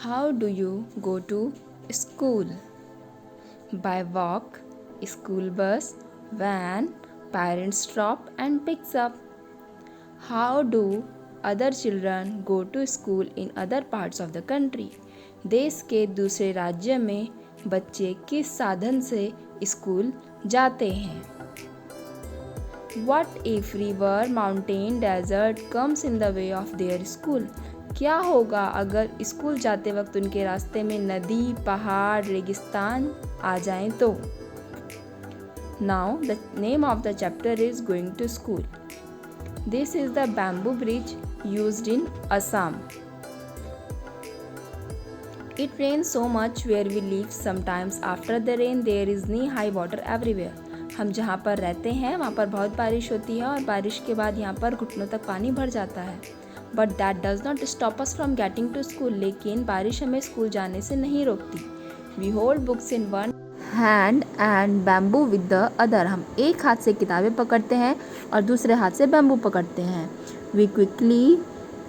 How do you go to school? By walk, school bus, van, parents drop and picks up. How do other children go to school in other parts of the country? देश के दूसरे राज्य में बच्चे किस साधन से school जाते हैं? What if river, mountain, desert comes in the way of their school? क्या होगा अगर स्कूल जाते वक्त उनके रास्ते में नदी, पहाड़, रेगिस्तान आ जाएं तो? Now the name of the chapter is Going to School. This is the bamboo bridge used in Assam. It rains so much where we live. Sometimes after the rain there is knee-high water everywhere. हम जहाँ पर रहते हैं वहाँ पर बहुत बारिश होती है और बारिश के बाद यहाँ पर घुटनों तक पानी भर जाता है. But that does not stop us from getting to school. लेकिन बारिश हमें स्कूल जाने से नहीं रोकती. We hold books in one hand and bamboo with the other. हम एक हाथ से किताबें पकड़ते हैं और दूसरे हाथ से बैम्बू पकड़ते हैं. We quickly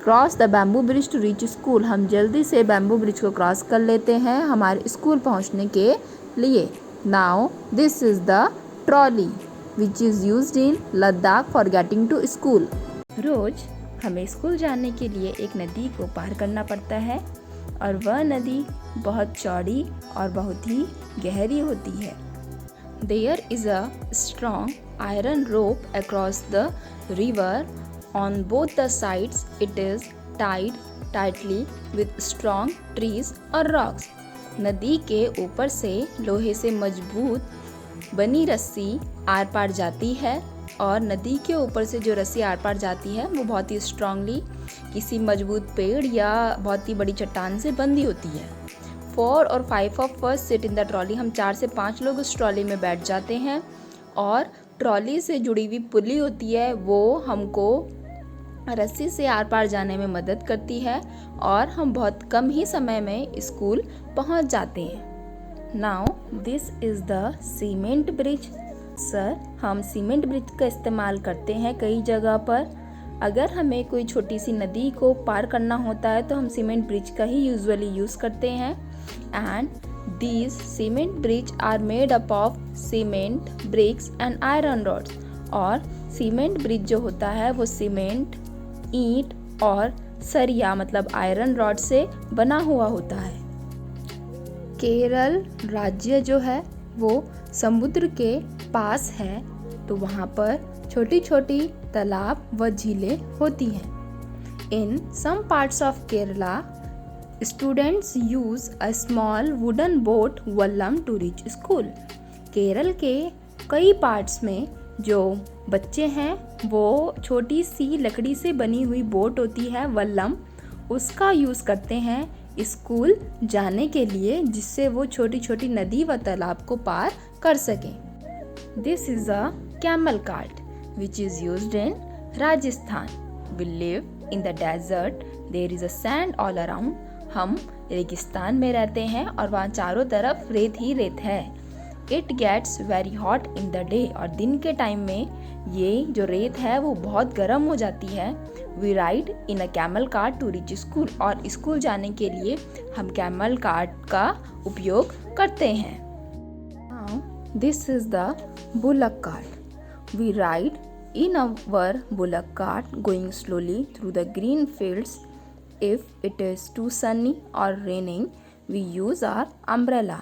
cross the bamboo bridge to reach school. हम जल्दी से बैम्बू ब्रिज को क्रॉस कर लेते हैं हमारे स्कूल पहुंचने के लिए. Now this is the trolley which is used in Ladakh for getting to school. रोज हमें स्कूल जाने के लिए एक नदी को पार करना पड़ता है और वह नदी बहुत चौड़ी और बहुत ही गहरी होती है. There is a strong iron rope across the river. On both the sides it is tied tightly with strong trees or rocks. नदी के ऊपर से लोहे से मजबूत बनी रस्सी आर पार जाती है और नदी के ऊपर से जो रस्सी आर पार जाती है वो बहुत ही स्ट्रांगली किसी मजबूत पेड़ या बहुत ही बड़ी चट्टान से बंधी होती है. 4 और 5 of us sit in the trolley. हम 4 से 5 लोग उस ट्रॉली में बैठ जाते हैं और ट्रॉली से जुड़ी हुई पुली होती है वो हमको रस्सी से आर पार जाने में मदद करती है और हम बहुत कम ही समय में स्कूल पहुंच जाते हैं. Now this is the cement bridge. Sir, हम सीमेंट ब्रिज का इस्तेमाल करते हैं कई जगह पर. अगर हमें कोई छोटी सी नदी को पार करना होता है तो हम सीमेंट ब्रिज का ही यूजुअली यूज़ करते हैं. And these cement bridge are made up of cement, bricks and iron rods. और सीमेंट ब्रिज जो होता है वो सीमेंट, ईंट और सरिया मतलब आयरन रॉड से बना हुआ होता है. केरल राज्य जो है वो समुद्र के पास है तो वहाँ पर छोटी छोटी तालाब व झीलें होती हैं. In some parts of Kerala students use a small wooden boat vallam to reach school. Kerala के कई पार्ट्स में जो बच्चे हैं वो छोटी सी लकड़ी से बनी हुई बोट होती है वल्लम, उसका यूज़ करते हैं स्कूल जाने के लिए जिससे वो छोटी छोटी नदी व तालाब को पार कर सकें. This is a camel cart which is used in Rajasthan. We live in the desert. There is a sand all around. हम रेगिस्तान में रहते हैं और वहाँ चारों तरफ रेत ही रेत है. It gets very hot in the day. और दिन के टाइम में ये जो रेत है वो बहुत गर्म हो जाती है. We ride in a camel cart to reach school. और स्कूल जाने के लिए हम कैमल कार्ट का उपयोग करते हैं. This is the bullock cart. We ride in our bullock cart going slowly through the green fields. If it is too sunny or raining, we use our umbrella.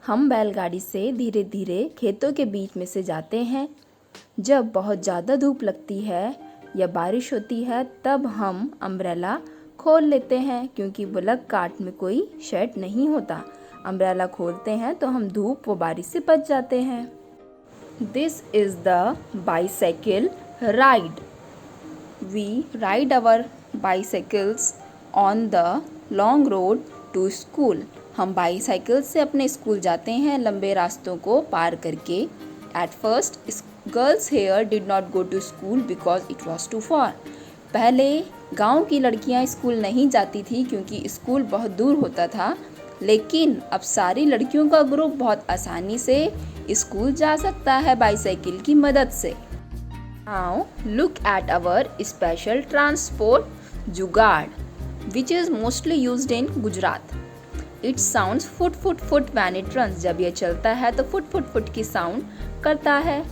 हम बैलगाड़ी से धीरे धीरे खेतों के बीच में से जाते हैं. जब बहुत ज़्यादा धूप लगती है या बारिश होती है तब हम अम्ब्रेला खोल लेते हैं क्योंकि बुलक कार्ट में कोई शेड नहीं होता. अम्ब्रेला खोलते हैं तो हम धूप व बारिश से बच जाते हैं. This is the bicycle ride. We ride our bicycles on the long road to school. हम बाईसाइकिल से अपने स्कूल जाते हैं लंबे रास्तों को पार करके. At first, girls here did not go to school because it was too far. पहले गांव की लड़कियां स्कूल नहीं जाती थी क्योंकि स्कूल बहुत दूर होता था, लेकिन अब सारी लड़कियों का ग्रुप बहुत आसानी से स्कूल जा सकता है बाईसाइकिल की मदद से. Now look at our special transport जुगाड़. which is mostly used in Gujarat. It sounds foot foot foot when it runs. जब ये चलता है तो फुट फुट फुट की साउंड करता है.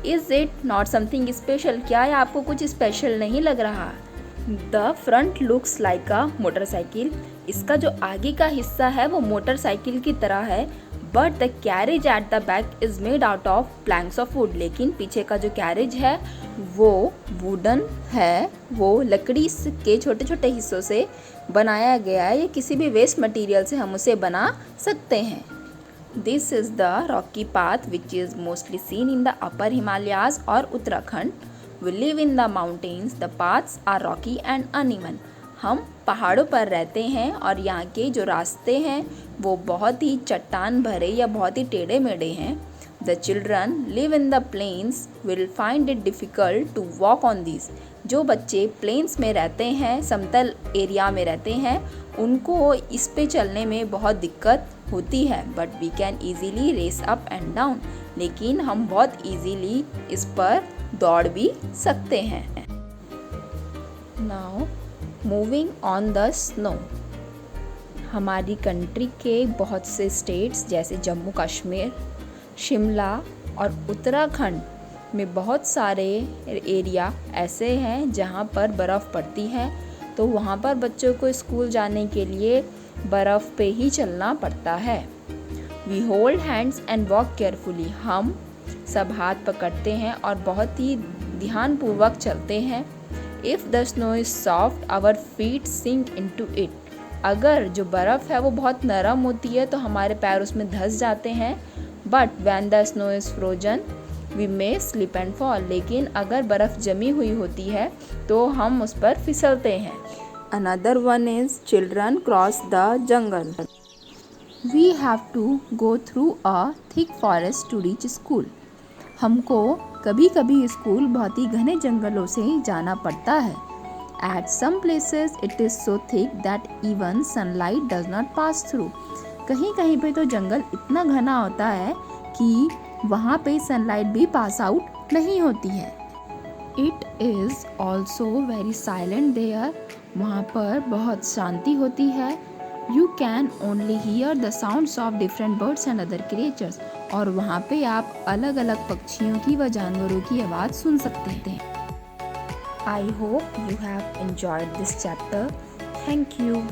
Is it not something special? क्या ये आपको कुछ स्पेशल नहीं लग रहा? The front looks like a motorcycle. इसका जो आगे का हिस्सा है वो मोटरसाइकिल की तरह है. But the carriage at the back is made out of planks of wood. लेकिन पीछे का जो कैरेज है वो वुडन है, वो लकड़ी के छोटे छोटे हिस्सों से बनाया गया है या किसी भी वेस्ट मटेरियल से हम उसे बना सकते हैं. This is the rocky path which is mostly seen in the upper Himalayas और Uttarakhand. We live in the mountains. The paths are rocky and uneven. हम पहाड़ों पर रहते हैं और यहाँ के जो रास्ते हैं वो बहुत ही चट्टान भरे या बहुत ही टेढ़े मेढ़े हैं. The children live in the plains will find it difficult to walk on these. जो बच्चे प्लेन्स में रहते हैं, समतल एरिया में रहते हैं, उनको इस पे चलने में बहुत दिक्कत होती है. But we can easily race up and down. लेकिन हम बहुत ईजीली इस पर दौड़ भी सकते हैं. Now moving on the snow. हमारी कंट्री के बहुत से स्टेट्स जैसे जम्मू कश्मीर, शिमला और उत्तराखंड में बहुत सारे एरिया ऐसे हैं जहाँ पर बर्फ़ पड़ती है. तो वहाँ पर बच्चों को स्कूल जाने के लिए बर्फ़ पे ही चलना पड़ता है. We hold hands and walk carefully. हम सब हाथ पकड़ते हैं और बहुत ही ध्यानपूर्वक चलते हैं. If the snow is soft our feet sink into it. अगर जो बर्फ़ है वो बहुत नरम होती है तो हमारे पैर उसमें धंस जाते हैं. But when the snow is frozen we may slip and fall. लेकिन अगर बर्फ़ जमी हुई होती है तो हम उस पर फिसलते हैं. Another one is children cross the jungle. We have to go through a thick forest to reach school. हमको कभी कभी स्कूल बहुत ही घने जंगलों से जाना पड़ता है. At some places it is so thick that even sunlight does not pass through. कहीं कहीं पे तो जंगल इतना घना होता है कि वहाँ पे सनलाइट भी पास आउट नहीं होती है. It is also very silent there. वहाँ पर बहुत शांति होती है. You can only hear the sounds of different birds and other creatures. और वहाँ पे आप अलग अलग पक्षियों की व जानवरों की आवाज़ सुन सकते हैं. I hope you have enjoyed this chapter. Thank you.